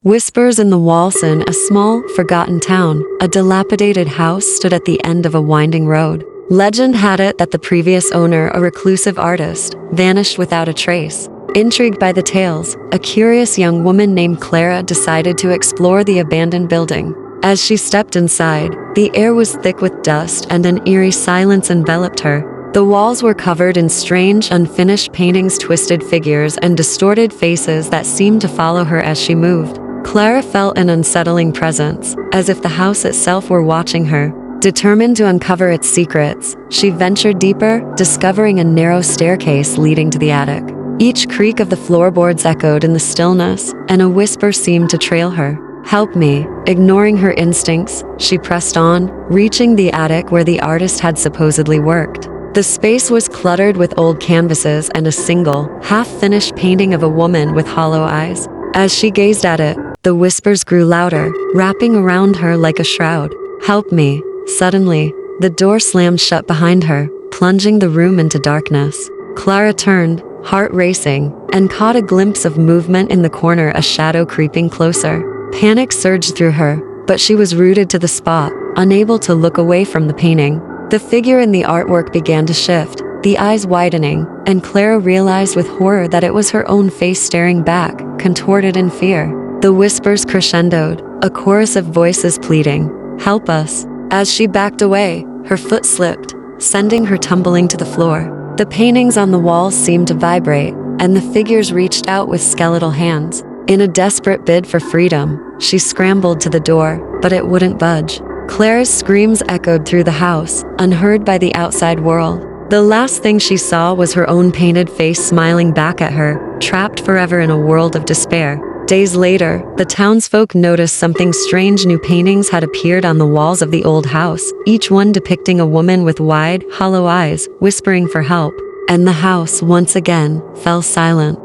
Whispers in the Walson, a small, forgotten town. A dilapidated house stood at the end of a winding road. Legend had it that the previous owner, a reclusive artist, vanished without a trace. Intrigued by the tales, a curious young woman named Clara decided to explore the abandoned building. As she stepped inside, the air was thick with dust and an eerie silence enveloped her. The walls were covered in strange, unfinished paintings, twisted figures, and distorted faces that seemed to follow her as she moved. Clara felt an unsettling presence, as if the house itself were watching her. Determined to uncover its secrets, she ventured deeper, discovering a narrow staircase leading to the attic. Each creak of the floorboards echoed in the stillness, and a whisper seemed to trail her. "Help me." Ignoring her instincts, she pressed on, reaching the attic where the artist had supposedly worked. The space was cluttered with old canvases and a single, half-finished painting of a woman with hollow eyes. As she gazed at it, the whispers grew louder, wrapping around her like a shroud. "Help me." Suddenly, the door slammed shut behind her, plunging the room into darkness. Clara turned, heart racing, and caught a glimpse of movement in the corner, a shadow creeping closer. Panic surged through her, but she was rooted to the spot, unable to look away from the painting. The figure in the artwork began to shift, the eyes widening, and Clara realized with horror that it was her own face staring back, contorted in fear. The whispers crescendoed, a chorus of voices pleading, "Help us." As she backed away, her foot slipped, sending her tumbling to the floor. The paintings on the walls seemed to vibrate, and the figures reached out with skeletal hands. In a desperate bid for freedom, she scrambled to the door, but it wouldn't budge. Clara's screams echoed through the house, unheard by the outside world. The last thing she saw was her own painted face smiling back at her, trapped forever in a world of despair. Days later, the townsfolk noticed something strange. New paintings had appeared on the walls of the old house, each one depicting a woman with wide, hollow eyes, whispering for help. And the house, once again, fell silent.